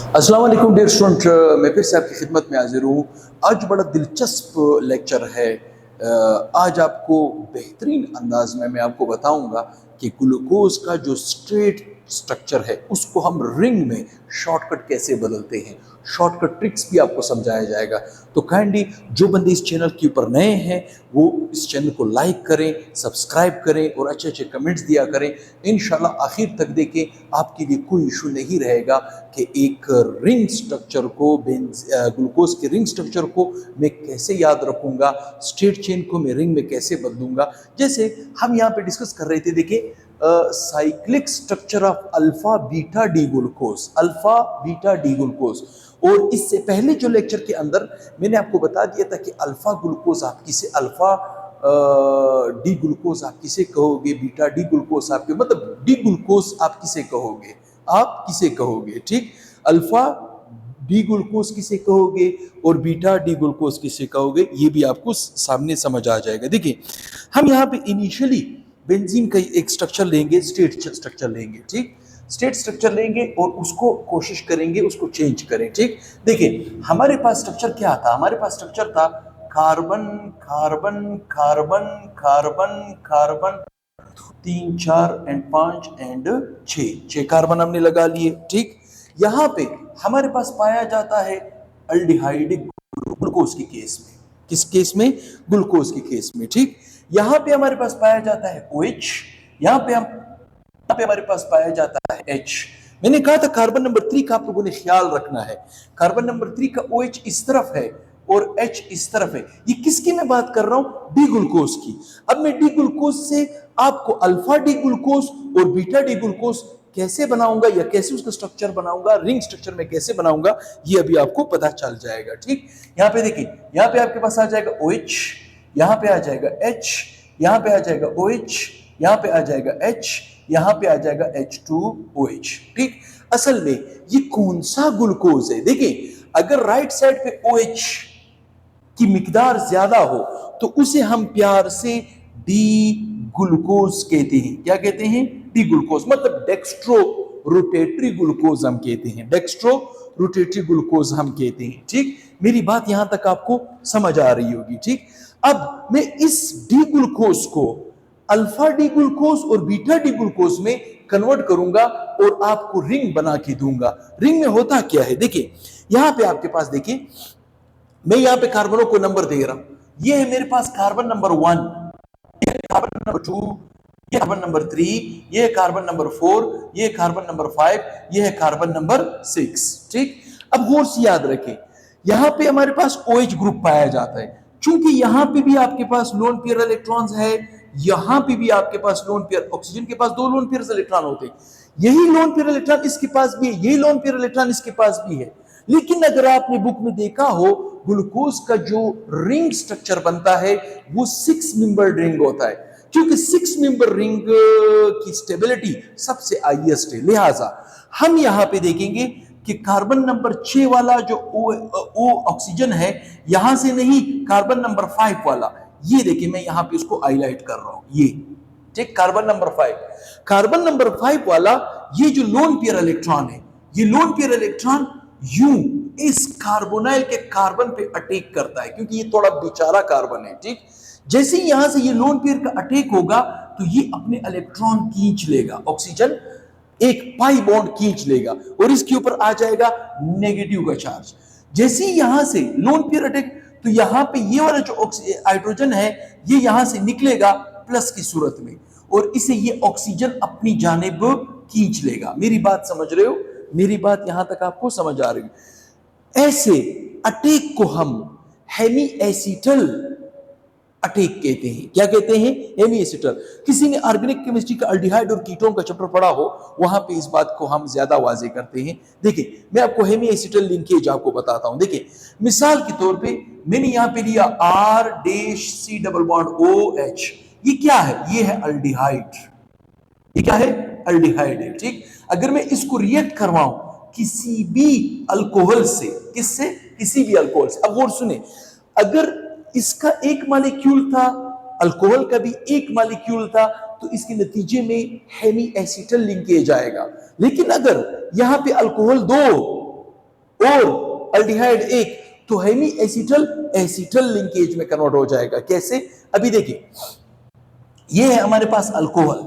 अस्सलाम वालेकुम dear student, मैं फिर से आपकी खिदमत में हाजिर हूँ। आज बड़ा दिलचस्प लेक्चर है। आज आपको बेहतरीन अंदाज में मैं आपको बताऊंगा कि ग्लूकोज का जो स्ट्रेट स्ट्रक्चर है उसको हम रिंग में शॉर्टकट कैसे बदलते हैं। शॉर्टकट ट्रिक्स भी आपको समझाया जाएगा। तो काइंडली जो बंदे इस चैनल के ऊपर नए हैं वो इस चैनल को लाइक करें, सब्सक्राइब करें और अच्छे अच्छे कमेंट्स दिया करें। इंशाल्लाह आखिर तक देखें, आपके लिए कोई इशू नहीं रहेगा कि एक रिंग स्ट्रक्चर को ग्लूकोज के रिंग स्ट्रक्चर को मैं कैसे याद रखूंगा, स्ट्रेट चेन को मैं रिंग में कैसे बदलूंगा। जैसे हम यहाँ पे डिस्कस कर रहे थे, देखिए cyclic structure of alpha beta D glucose, alpha beta D glucose. और इससे पहले जो लेक्चर के अंदर मैंने आपको बता दिया था कि अल्फा ग्लूकोज आप किसे अल्फा डी ग्लूकोज आप किसे कहोगे, बीटा डी ग्लूकोज आपके मतलब डी ग्लूकोज आप किसे कहोगे, आप किसे कहोगे, ठीक। अल्फा डी ग्लूकोज किसे कहोगे और बीटा डी ग्लूकोज किसे कहोगे, ये भी आपको सामने समझ आ जाएगा। देखिए हम यहाँ पे इनिशियली बेंजीन का एक स्ट्रक्चर लेंगे, स्टेट स्ट्रक्चर लेंगे, ठीक। स्टेट स्ट्रक्चर लेंगे और उसको कोशिश करेंगे उसको चेंज करें, ठीक। देखिए हमारे पास स्ट्रक्चर क्या था, हमारे पास स्ट्रक्चर था carbon carbon carbon carbon carbon 3 4 and 5 and 6 carbon हमने लगा लिए, ठीक। यहाँ पे हमारे पास पाया जाता है अल्डिहाइड ग्लूकोज के केस में, किस केस में, ग्लूकोज के केस में, ठीक। यहाँ पे हमारे पास पाया जाता है OH, यहाँ पे हमारे पास पाया जाता है H। मैंने कहा था कार्बन नंबर 3 का आप लोगों ने ख्याल रखना है। कार्बन नंबर 3 का OH इस तरफ है और H इस तरफ है। ये किसकी मैं बात कर रहा हूं, डी ग्लूकोज की। अब मैं डी ग्लूकोज से आपको अल्फा डी ग्लूकोज और बीटा डी ग्लूकोज कैसे बनाऊंगा या कैसे उसका स्ट्रक्चर बनाऊंगा, रिंग स्ट्रक्चर में कैसे बनाऊंगा, ये अभी आपको पता चल जाएगा, ठीक। यहाँ पे देखिए, यहाँ पे आपके पास आ जाएगा OH, यहाँ पे आ जाएगा H, यहाँ पे आ जाएगा OH, यहाँ पे आ जाएगा H, यहाँ पे आ जाएगा H2OH, ठीक। असल में ये कौन सा ग्लूकोज है, देखिए अगर राइट साइड पे OH की मिकदार ज्यादा हो तो उसे हम प्यार से डी ग्लूकोज कहते हैं। क्या कहते हैं, डी ग्लूकोज, मतलब डेक्स्ट्रो रोटेटरी ग्लूकोज हम कहते हैं, डेक्स्ट्रो रोटेटरी ग्लूकोज हम कहते हैं, ठीक। मेरी बात यहां तक आपको समझ आ रही होगी, ठीक। अब मैं इस डी ग्लूकोज को अल्फा डी ग्लूकोज और बीटा डी ग्लूकोज में कन्वर्ट करूंगा और आपको रिंग बना के दूंगा। रिंग में होता क्या है, देखिए यहां पे आपके पास, देखिए मैं यहां पे कार्बनों को नंबर दे रहा हूं। ये है मेरे पास कार्बन नंबर 1, ये कार्बन नंबर 2, ये कार्बन नंबर 3, ये कार्बन नंबर 4, ये कार्बन नंबर 5, ये है कार्बन नंबर 6, ठीक। अब गौर से याद रखें, यहां पे हमारे पास OH ग्रुप पाया जाता है। चूंकि यहां पे भी आपके पास लोन पेयर इलेक्ट्रॉन्स है, यहां पे भी आपके पास लोन पेयर, ऑक्सीजन के पास 2 लोन पेयर इलेक्ट्रॉन होते हैं, यही लोन पेयर इलेक्ट्रॉन इसके पास भी है, यही लोन पेयर इलेक्ट्रॉन इसके पास भी है। लेकिन अगर आपने बुक में देखा हो, ग्लूकोज का जो रिंग स्ट्रक्चर बनता है वो 6 मेंबर रिंग होता है, क्योंकि 6 मेंबर रिंग की स्टेबिलिटी सबसे हाईएस्ट है। लिहाजा हम यहां पे देखेंगे कि कार्बन नंबर 6 वाला जो O ऑक्सीजन है, यहां से नहीं, कार्बन नंबर 5 वाला, ये देखिए मैं यहां पे उसको हाईलाइट कर रहा हूं, ये ठीक, कार्बन नंबर 5, कार्बन नंबर 5 वाला ये जो लोन पेयर इलेक्ट्रॉन है, ये लोन पेयर इलेक्ट्रॉन यूं इस कार्बोनाइल के कार्बन पे अटैक करता है, क्योंकि ये थोड़ा बेचारा कार्बन है, ठीक। जैसे ही यहां से ये लोन पेयर का अटैक होगा तो ये अपने इलेक्ट्रॉन खींच लेगा, ऑक्सीजन एक पाई बॉन्ड खींच लेगा और इसके ऊपर आ जाएगा नेगेटिव का चार्ज। जैसे ही यहां से लोन पेयर अटैक, तो यहां पे ये वाला जो हाइड्रोजन है ये यहां से निकलेगा प्लस की सूरत में, और इसे ये ऑक्सीजन अपनी जानिब खींच लेगा। मेरी बात समझ रहे हो, मेरी बात यहां तक आपको समझ आ रही है। ऐसे अटैक को हम हेमी एसिटल अटैक कहते हैं। क्या कहते हैं, हेमी एसिटल। किसी ने ऑर्गेनिक केमिस्ट्री का अल्डिहाइड और कीटोन का चैप्टर पढ़ा हो, वहां पे इस बात को हम ज्यादा वाजे करते हैं। देखिए मैं आपको हेमी एसिटल लिंकेज आपको बताता हूं। देखिए मिसाल के तौर पे मैंने यहां पे लिया R-C डबल बॉन्ड OH, ये क्या है, ये है अल्डिहाइड, ये क्या है, अल्डिहाइड है, ठीक। अगर मैं इसको रिएक्ट करवाऊं किसी भी अल्कोहल से, किससे, किसी भी अल्कोहल से, अब गौर सुने, अगर इसका एक मॉलिक्यूल था, अल्कोहल का भी एक मॉलिक्यूल था, तो इसके नतीजे में हेमी एसिटल लिंकेज आएगा। लेकिन अगर यहां पे अल्कोहल 2 और अल्डिहाइड 1, तो हेमी एसिटल एसिटल लिंकेज में कन्वर्ट हो जाएगा। कैसे? अभी देखिए, ये है हमारे पास अल्कोहल,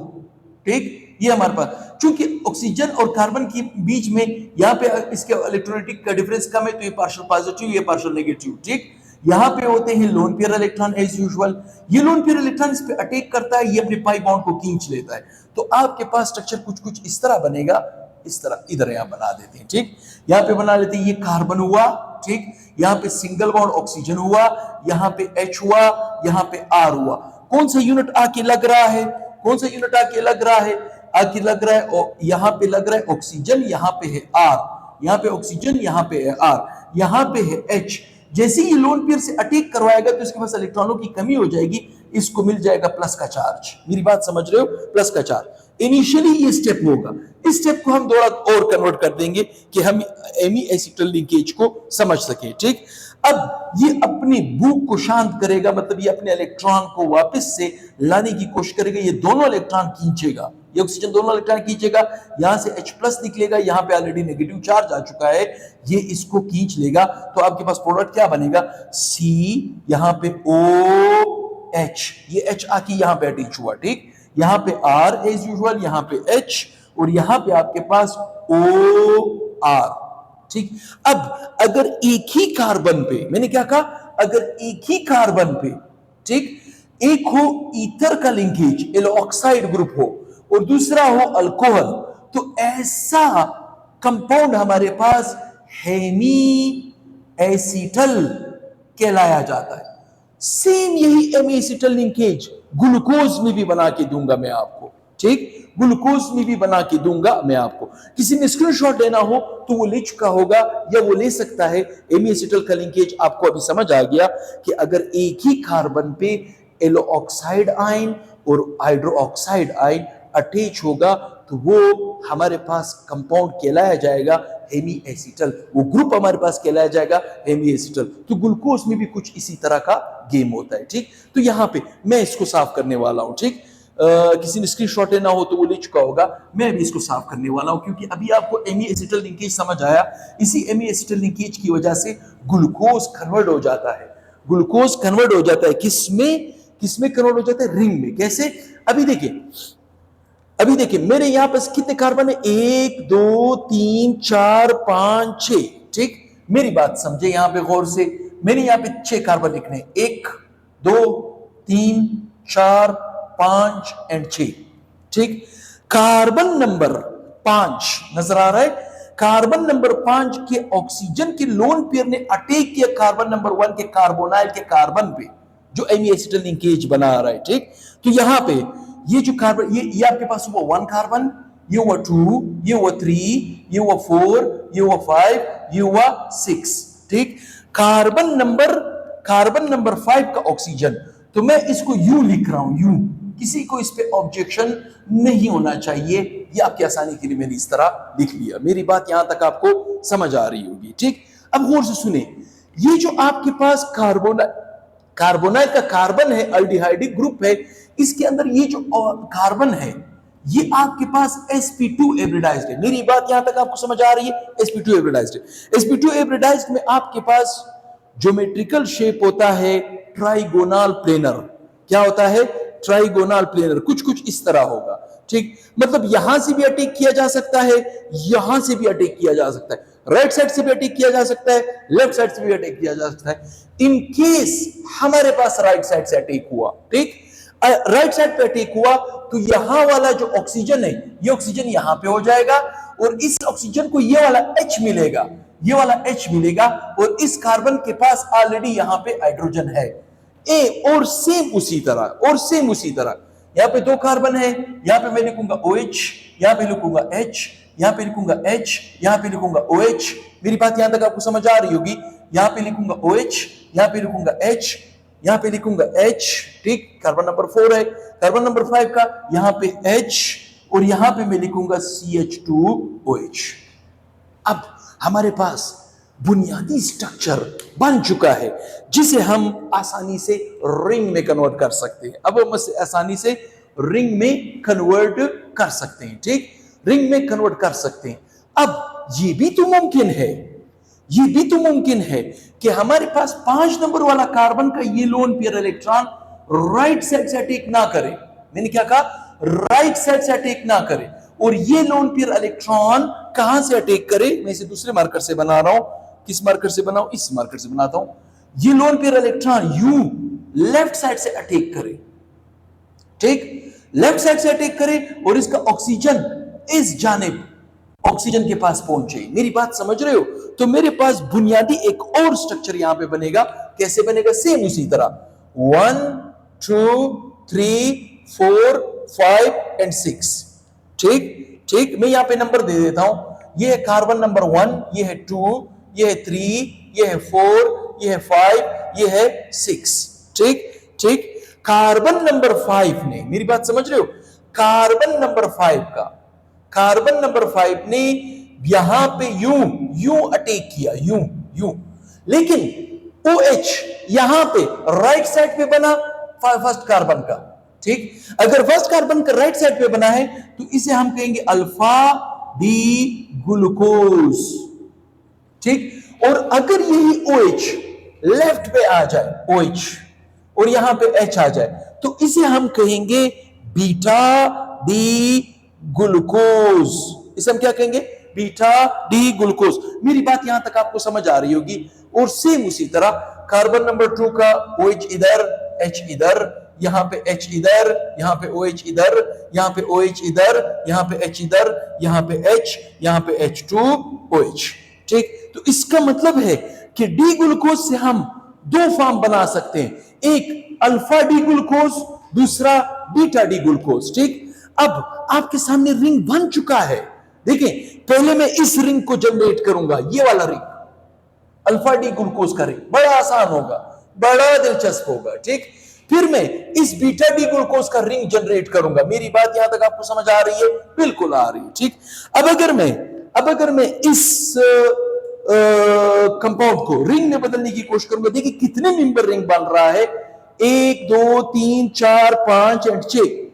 ठीक, ये हमारे पास, चूंकि ऑक्सीजन और कार्बन के बीच में यहां पे इसके इलेक्ट्रोनेगेटिव का डिफरेंस कम है, तो ये पार्शियल पॉजिटिव, ये पार्शियल नेगेटिव, ठीक। यहां पे होते हैं lone pair electron as usual. ये लोन पेयर इलेक्ट्रॉन इस पे अटैक करता है, ये अपने पाई बॉन्ड को खींच लेता है। तो आपके पास स्ट्रक्चर कुछ कुछ इस तरह बनेगा, इस तरह इधर यहां बना देते हैं, ठीक। यहां पे बना लेते हैं, ये कार्बन हुआ, ठीक, यहां पे सिंगल बॉन्ड ऑक्सीजन हुआ, यहां पे H हुआ, यहां पे R हुआ। कौन सा यूनिट आके लग रहा है? कौन सा यूनिट आके लग रहा है? आके लग रहा है, यहां पे लग रहा है ऑक्सीजन, यहां पे है R, यहां पे ऑक्सीजन, यहां पे है R, यहां पे है H। जैसे ही लोन पेयर से अटैक करवाएगा तो इसके पास इलेक्ट्रॉनों की कमी हो जाएगी, इसको मिल जाएगा प्लस का चार्ज। मेरी बात समझ रहे हो? प्लस का चार्ज। इनिशियली ये स्टेप होगा, इस स्टेप को हम थोड़ा और कन्वर्ट कर देंगे कि हम एमी एसिटल लिंकेज को समझ सकें, ठीक। अब ये अपनी भूख को शांत करेगा, मतलब ये अपने इलेक्ट्रॉन को वापस से लाने की कोशिश करेगा। ये दोनों इलेक्ट्रॉन खींचेगा, ये ऑक्सीजन दोनों इलेक्ट्रॉन खींचेगा, यहां से H+ निकलेगा, यहां पे ऑलरेडी नेगेटिव चार्ज आ चुका है, ये इसको खींच लेगा। तो आपके पास प्रोडक्ट क्या बनेगा? C, यहां पे OH, ये H आके यहां पे अटैच हुआ, ठीक। यहां पे R एज यूजुअल, यहां पे H, और यहां पे आपके पास OR, ठीक। अब अगर एक ही कार्बन पे, मैंने क्या कहा, अगर एक ही कार्बन पे, ठीक, एक हो ईथर का लिंकेज, एलोऑक्साइड ग्रुप हो, और दूसरा हो अल्कोहल, तो ऐसा कंपाउंड हमारे पास हेमी एसिटल कहलाया जाता है। सेम यही हेमी एसिटल लिंकेज ग्लूकोज में भी बना के दूंगा मैं आपको, ठीक, ग्लूकोज में भी बना के दूंगा मैं आपको। किसी ने स्क्रीनशॉट लेना हो तो वो ले चुका होगा, या वो ले सकता है। हेमी एसिटल का लिंकेज आपको अभी समझ आ गया कि अगर एक ही कार्बन पे एलोऑक्साइड आयन और हाइड्रोक्साइड आयन अटैच होगा तो वो हमारे पास कंपाउंड कहलाया जाएगा हेमी एसिटल, वो ग्रुप हमारे पास कहलाया जाएगा हेमी एसिटल। तो ग्लूकोज में भी कुछ इसी तरह का गेम होता है, ठीक। तो यहां पे मैं इसको साफ करने वाला हूं, ठीक। किसी ने स्क्रीनशॉट लेना हो तो वो ले चुका होगा, मैं भी इसको साफ करने वाला हूं, क्योंकि अभी आपको हेमी एसिटल लिंकेज समझ आया। इसी हेमी एसिटल लिंकेज की वजह से ग्लूकोज कन्वर्ट हो जाता है, ग्लूकोज कन्वर्ट हो जाता है किसमें कन्वर्ट हो जाता है? रिंग में। कैसे? अभी देखिए मेरे यहां पर कितने कार्बन है? 1 2 3 4 5 6, ठीक। मेरी बात समझे यहां पे गौर से, मैंने यहां पे 6 कार्बन लिखने, 1 2 3 4 5 एंड 6, ठीक। कार्बन नंबर 5 नजर आ रहा है? कार्बन नंबर 5 के ऑक्सीजन के लोन पेयर ने अटैक किया कार्बन नंबर 1 के कार्बोनाइल के कार्बन पे, जो हेमी एसिटल लिंकेज बना रहा है, ठीक। तो यहां पे ये जो कार्बन, ये आपके पास हुआ 1 कार्बन, ये हुआ 2, ये हुआ 3, ये हुआ 4, ये हुआ 5, ये हुआ 6, ठीक। कार्बन नंबर 5 का ऑक्सीजन, तो मैं इसको यू लिख रहा हूं, यू, किसी को इस पे ऑब्जेक्शन नहीं होना चाहिए, ये आपकी आसानी के लिए मैंने इस तरह लिख लिया। मेरी बात यहां तक आपको समझ आ रही होगी, ठीक। अब गौर से सुने, ये जो आपके पास कार्बोनाइल का कार्बन है, अल्डिहाइडिक ग्रुप है, इसके अंदर ये जो कार्बन है ये आपके पास sp2 एब्रिडाइज्ड है। मेरी बात यहां तक आपको समझ आ रही है? sp2 एब्रिडाइज्ड है। sp2 एब्रिडाइज्ड में आपके पास ज्योमेट्रिकल शेप होता है ट्राइगोनल प्लेनर। क्या होता है? ट्राइगोनल प्लेनर, कुछ इस तरह होगा, ठीक। मतलब यहां से भी अटैक किया जा सकता है, यहां से भी अटैक किया जा सकता है, राइट साइड से भी अटैक किया जा सकता है, लेफ्ट साइड से भी अटैक किया जा सकता है। इन केस हमारे पास राइट साइड से अटैक हुआ, ठीक, राइट साइड पे अटैक हुआ, तो यहां वाला जो ऑक्सीजन है, ये ऑक्सीजन यहां पे हो जाएगा, और इस ऑक्सीजन को ये वाला H मिलेगा, ये वाला H मिलेगा, और इस कार्बन के पास ऑलरेडी यहां पे हाइड्रोजन है ए, और सेम उसी तरह यहां पे 2 कार्बन है, यहां पे मैं लिखूंगा OH, यहां पे लिखूंगा H, यहां पे लिखूंगा H, यहां पे लिखूंगा OH। मेरी बात यहां तक आपको समझ आ रही होगी? यहां पे लिखूंगा OH, यहां पे लिखूंगा H, यहां पे लिखूंगा H, ठीक। कार्बन नंबर 4 है। कार्बन नंबर 5 का यहां पे H, और यहां पे मैं लिखूंगा CH2OH। अब हमारे पास बुनियादी स्ट्रक्चर बन चुका है, जिसे हम आसानी से रिंग में कन्वर्ट कर सकते हैं। अब हम आसानी से रिंग में कन्वर्ट कर सकते हैं, ठीक, रिंग में कन्वर्ट कर सकते हैं। अब ये भी तो मुमकिन है, ये भी तो मुमकिन है कि हमारे पास 5 नंबर वाला कार्बन का ये lone pair electron right side से अटैक ना करे। मैंने क्या कहा, राइट साइड से अटैक ना करे, और ये लोन पेयर इलेक्ट्रॉन कहां से अटैक करे। मैं इसे दूसरे मार्कर से बना रहा हूं। किस मार्कर से बनाऊं, इस मार्कर से बनाता हूं। ये lone pair electron you left side से अटैक करे, ठीक, लेफ्ट साइड से अटैक करे, और इसका ऑक्सीजन इस जानिब ऑक्सीजन के पास पहुंचे। मेरी बात समझ रहे हो? तो मेरे पास बुनियादी एक और स्ट्रक्चर यहां पे बनेगा। कैसे बनेगा? सेम उसी तरह 1 2 3 4 5 एंड 6, ठीक ठीक। मैं यहां पे नंबर दे देता हूं। ये है कार्बन नंबर 1, ये है 2, ये है 3, ये है 4, ये है 5, ये है 6, ठीक ठीक। कार्बन नंबर 5 ने, मेरी बात समझ रहे हो, कार्बन नंबर 5 ने यहां पे यूं अटैक किया, यूं, लेकिन OH यहां पे राइट साइड पे बना फर्स्ट कार्बन का, ठीक। अगर फर्स्ट कार्बन का राइट साइड पे बना है तो इसे हम कहेंगे अल्फा डी ग्लूकोज, ठीक। और अगर यही OH लेफ्ट पे आ जाए, OH, और यहां पे H आ जाए, तो इसे हम कहेंगे बीटा डी ग्लूकोज। इसे हम क्या कहेंगे? Beta D glucose. मेरी बात यहां तक आपको समझ आ रही होगी। और सेम उसी तरह कार्बन नंबर 2 का OH इधर, H इधर, यहां पे H इधर, यहां पे OH इधर, यहां पे OH इधर, यहां पे H इधर, यहां पे H, यहां पे H2OH, ठीक। तो इसका मतलब है कि डी ग्लूकोज से हम 2 फॉर्म बना सकते हैं, एक अल्फा डी ग्लूकोज, दूसरा बीटा डी ग्लूकोज, ठीक। अब आपके सामने रिंग बन चुका है। देखिए, पहले मैं इस रिंग को जनरेट करूंगा, ये वाला रिंग, अल्फा डी ग्लूकोज का रिंग, बड़ा आसान होगा, बड़ा दिलचस्प होगा, ठीक। फिर मैं इस बीटा डी ग्लूकोज का रिंग जनरेट करूंगा। मेरी बात यहां तक आपको समझ आ रही है? बिल्कुल आ रही है, ठीक। अब अगर मैं इस कंपाउंड को रिंग में बदलने की कोशिश करूंगा, देखिए कितने मेंबर रिंग बन रहा है, 1 2 3 4 5 एंड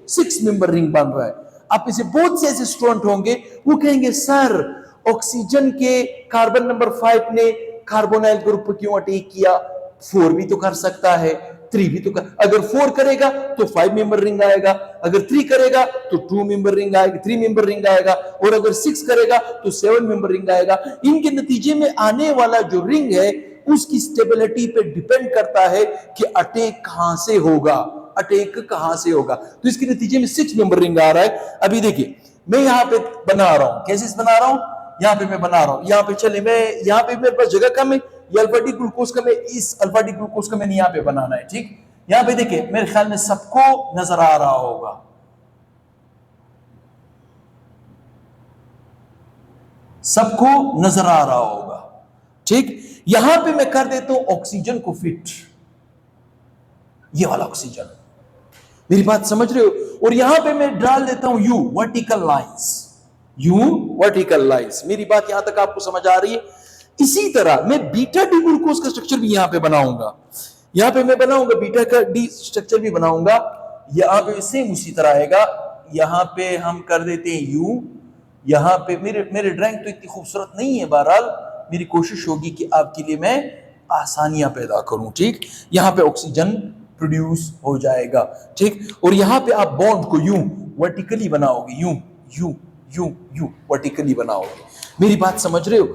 6 मेंबर रिंग बन रहा है। आप इसे बहुत से ऐसे स्टूडेंट होंगे, वो कहेंगे सर ऑक्सीजन के कार्बन नंबर 5 ने कार्बोनाइल ग्रुप पर क्यों अटैक किया? 4 भी तो कर सकता है, 3 भी तो कर, अगर 4 करेगा तो 5 मेंबर रिंग आएगा, अगर 3 करेगा तो 2 मेंबर रिंग आएगा, 3 मेंबर रिंग आएगा, और अगर 6 करेगा तो 7 मेंबर रिंग आएगा। इनके नतीजे में आने वाला जो रिंग है उसकी स्टेबिलिटी पे डिपेंड करता है कि अटैक कहां से होगा, अटैक कहां से होगा। तो इसके नतीजे में 6 मेंबर रिंग आ रहा है। अभी देखिए मैं यहां पे बना रहा हूं, कैसे बना रहा हूं, यहां पे मैं बना रहा हूं, यहां पे चले, मैं यहां पे मेरे पास जगह कम है, ये अल्फा डी ग्लूकोज का, मैं इस अल्फा डी ग्लूकोज का मैंने यहां पे बनाना है, ठीक। यहां पे देखिए मेरे ख्याल में सबको नजर आ रहा होगा, सबको नजर आ रहा होगा, ठीक। यहां पे मैं कर देता हूं ऑक्सीजन को फिट, ये वाला ऑक्सीजन, मेरी बात समझ रहे हो? और यहां पे मैं डाल देता हूं you vertical lines, you vertical lines. मेरी बात यहां तक आपको समझ आ रही है? इसी तरह मैं बीटा डी ग्लूकोज का स्ट्रक्चर भी यहां पे बनाऊंगा, यहां पे मैं बनाऊंगा बीटा का डी स्ट्रक्चर भी बनाऊंगा, यहां पे सेम उसी तरह आएगा। यहां पे हम कर देते हैं यू, यहां पे मेरे ड्राइंग तो इतनी खूबसूरत नहीं है, बहरहाल मेरी कोशिश होगी कि आपके लिए मैं आसानियां पैदा करूं, ठीक। यहां पे ऑक्सीजन प्रोड्यूस हो जाएगा, ठीक। और यहां पे आप बॉन्ड को यूं वर्टिकली बनाओगे, यूं यूं यूं यूं वर्टिकली बनाओगे। मेरी बात समझ रहे हो?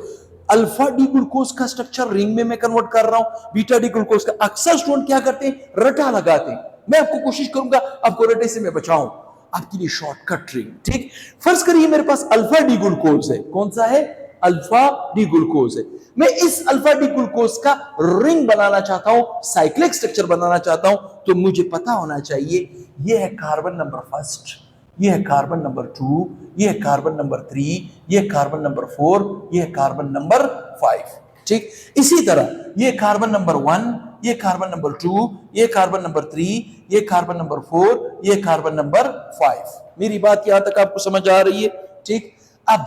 अल्फा डी ग्लूकोज का स्ट्रक्चर रिंग में मैं कन्वर्ट कर रहा हूं, बीटा डी ग्लूकोज का। अक्सर स्टूडेंट क्या करते हैं, रटा लगाते हैं। मैं आपको कोशिश करूंगा आपको रटे से मैं बचाऊं, आपके लिए शॉर्टकट रिंग, ठीक। फर्ज करिए मेरे पास अल्फा डी ग्लूकोज है, कौन सा है? अल्फा डी ग्लूकोज है। मैं इस अल्फा डी ग्लूकोज का रिंग बनाना चाहता हूं, साइक्लिक स्ट्रक्चर बनाना चाहता हूं, तो मुझे पता होना चाहिए यह है कार्बन नंबर फर्स्ट, यह है कार्बन नंबर 2, यह है कार्बन नंबर 3, यह है कार्बन नंबर 4, यह है कार्बन नंबर 5, ठीक। इसी तरह यह कार्बन नंबर 1, यह कार्बन नंबर 2, यह कार्बन नंबर 3, यह कार्बन नंबर 4, यह कार्बन नंबर 5। मेरी बात यहां तक आपको समझ आ रही है, ठीक। अब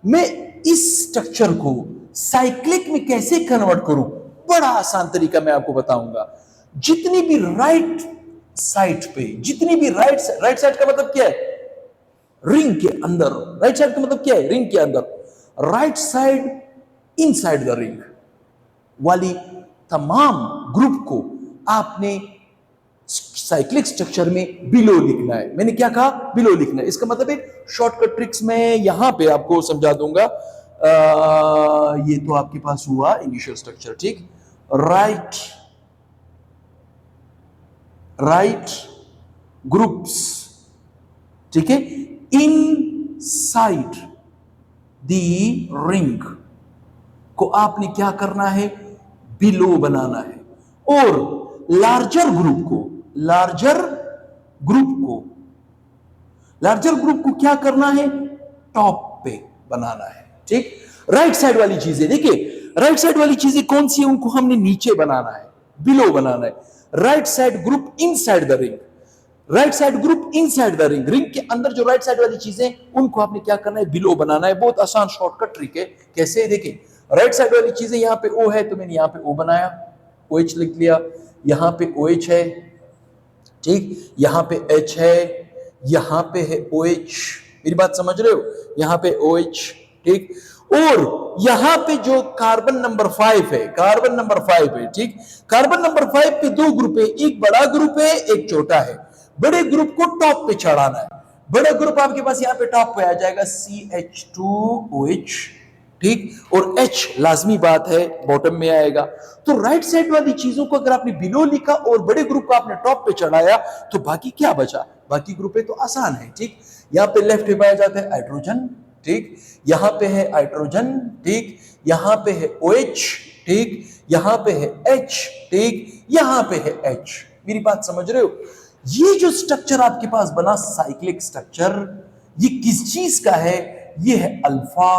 मैं इस स्ट्रक्चर को साइक्लिक में कैसे कन्वर्ट करूं, बड़ा आसान तरीका मैं आपको बताऊंगा। जितनी भी राइट साइड पे जितनी भी राइट साइड का मतलब क्या है? रिंग के अंदर। राइट साइड का मतलब क्या है? रिंग के अंदर। Right side inside the ring वाली तमाम ग्रुप को आपने साइक्लिक स्ट्रक्चर में बिलो लिखना है। मैंने क्या कहा? बिलो लिखना है। इसका मतलब है शॉर्टकट ट्रिक्स में यहां पे आपको समझा दूंगा। ये तो आपके पास हुआ इनिशियल स्ट्रक्चर, ठीक। राइट ग्रुप्स, ठीक है, इन साइड द रिंग को आपने क्या करना है? बिलो बनाना है। और लार्जर ग्रुप को क्या करना है? टॉप पे बनाना है, ठीक। राइट साइड वाली चीजें देखिए, राइट साइड वाली चीजें कौन सी है? उनको हमने नीचे बनाना है, बिलो बनाना है। Right side group inside the ring, right side group inside the ring, ring के अंदर जो राइट साइड वाली चीजें उनको आपने क्या करना है? बिलो बनाना है। बहुत आसान शॉर्टकट ट्रिक है। कैसे? देखिए, राइट साइड वाली चीजें यहां पे ओ है तो मैंने यहां पे ओ बनाया, OH लिख लिया। यहां पे OH है, ठीक, यहां पे H है, यहां पे है OH। मेरी बात समझ रहे हो? यहां पे OH, ठीक। और यहां पे जो कार्बन नंबर 5 है, ठीक। कार्बन नंबर 5 पे दो ग्रुप है, एक बड़ा ग्रुप है, एक छोटा है। बड़े ग्रुप को टॉप पे चढ़ाना है। बड़ा ग्रुप आपके पास यहां पे टॉप पे आ जाएगा, CH2OH, ठीक। और H लाजमी बात है बॉटम में आएगा। तो राइट साइड वाली चीजों को अगर आपने बिलो लिखा और बड़े ग्रुप को आपने टॉप पे चढ़ाया तो बाकी क्या बचा? बाकी ग्रुप है तो आसान है, ठीक। यहां पे लेफ्ट में पाया जाता है हाइड्रोजन, ठीक। यहां पे है हाइड्रोजन, ठीक। यहां पे है OH, ठीक। यहां पे है H, ठीक। यहां पे है H। मेरी बात समझ रहे हो? ये जो स्ट्रक्चर आपके पास बना साइक्लिक स्ट्रक्चर, ये किस चीज का है? ये है अल्फा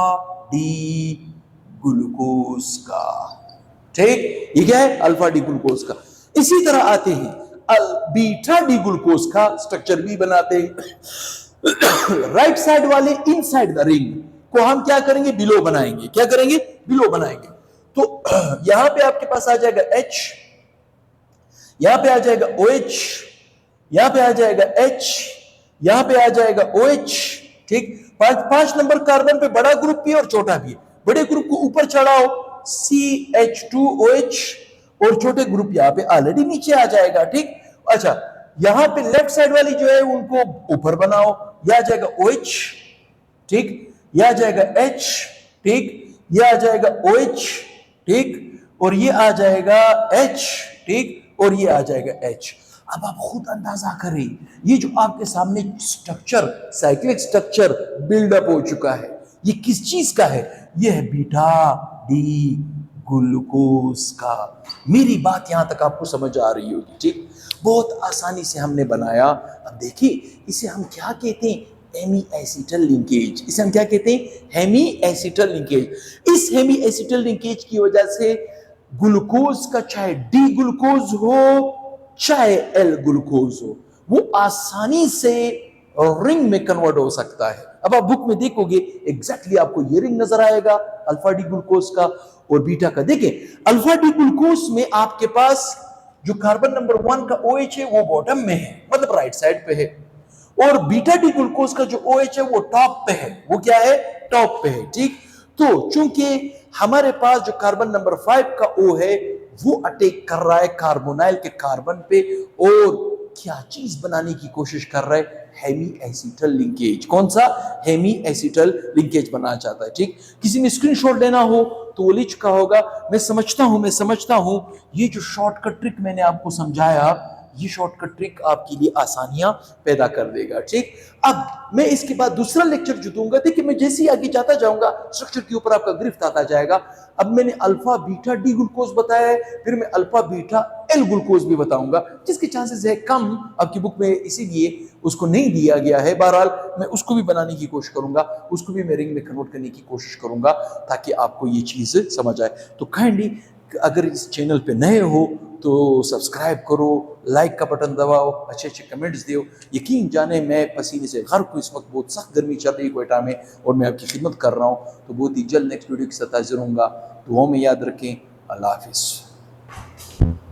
डी ग्लूकोज का, ठीक। ये क्या है? अल्फा डी ग्लूकोज का। इसी तरह आते हैं बीटा डी ग्लूकोज का स्ट्रक्चर भी बनाते हैं। राइट साइड वाले इनसाइड द रिंग को हम क्या करेंगे? बिलो बनाएंगे। क्या करेंगे? बिलो बनाएंगे। तो यहां पे आपके पास आ जाएगा H, यहां पे आ जाएगा OH, यहां पे आ जाएगा H, यहां पे आ जाएगा OH, ठीक। पांच नंबर कार्बन पे बड़ा ग्रुप भी है और छोटा भी है। बड़े ग्रुप को ऊपर चढ़ाओ, CH2OH, और छोटे ग्रुप यहां पे ऑलरेडी नीचे आ जाएगा, ठीक। अच्छा, यहां पे लेफ्ट साइड वाली जो है उनको ऊपर बनाओ, यह आ जाएगा OH, ठीक। यह आ जाएगा H, ठीक। यह आ जाएगा OH, ठीक। और ये आ जाएगा H, ठीक। और ये आ जाएगा H। अब आप खुद अंदाजा करें, ये जो आपके सामने स्ट्रक्चर, साइक्लिक स्ट्रक्चर बिल्डअप हो चुका है, ये किस चीज का है? ये है बीटा डी ग्लूकोज का। मेरी बात यहां तक आपको समझ आ रही होगी, ठीक। बहुत आसानी से हमने बनाया। अब देखिए, इसे हम क्या कहते हैं? Hemi acetal linkage. इसे हम क्या कहते हैं? Hemi acetal linkage. इस हेमी एसिटल लिंकेज की वजह से ग्लूकोज का चाहे डी ग्लूकोज हो चाहे एल ग्लूकोज हो, वो आसानी से रिंग में कन्वर्ट हो सकता है। अब आप बुक में देखोगे एग्जैक्टली आपको ये रिंग नजर आएगा अल्फा डी ग्लूकोज का और बीटा का। देखिए, अल्फा डी ग्लूकोज में आपके पास जो कार्बन नंबर 1 का OH है वो बॉटम में है, मतलब राइट साइड पे है। और बीटा डी ग्लूकोज का जो OH है वो टॉप पे है। वो क्या है? टॉप पे है, ठीक। तो चूंकि हमारे पास जो कार्बन नंबर 5 का O है वो अटैक कर रहा है कार्बोनाइल के कार्बन पे और क्या चीज बनाने की कोशिश कर रहा है? Hemi acetal linkage. कौन सा? हेमी एसिटल लिंकेज बनाना चाहता है, ठीक। किसी ने स्क्रीनशॉट लेना हो तो वो लिख का होगा। मैं समझता हूं ये जो शॉर्टकट ट्रिक मैंने आपको समझाया, ये शॉर्टकट ट्रिक आपके लिए आसानियां पैदा कर देगा, ठीक। अब मैं इसके बाद दूसरा लेक्चर जो दूंगा, देखिए मैं जैसे ही आगे जाता जाऊंगा स्ट्रक्चर के ऊपर आपका गिरफ्त आता जाएगा। अब मैंने अल्फा बीटा डी ग्लूकोज बताया है, फिर मैं अल्फा बीटा एल ग्लूकोज भी बताऊंगा, जिसके चांसेस है कम। आपकी बुक में इसीलिए उसको नहीं दिया गया है। बहरहाल मैं उसको भी बनाने की कोशिश करूंगा, उसको भी मैं रिंग में कन्वर्ट करने की कोशिश करूंगा ताकि आपको ये चीज समझ आए। तो काइंडली अगर इस चैनल पे नए हो तो सब्सक्राइब करो, लाइक का बटन दबाओ, अच्छे अच्छे कमेंट्स दो। यकीन जाने मैं पसीने से गर्क हूँ, इस वक्त बहुत सख्त गर्मी चल रही है कोयटा में और मैं आपकी खिदमत कर रहा हूँ। तो बहुत ही जल्द नेक्स्ट वीडियो के साथ हाजिर होऊंगा। दुआओं में याद रखें। अल्लाह हाफिज़।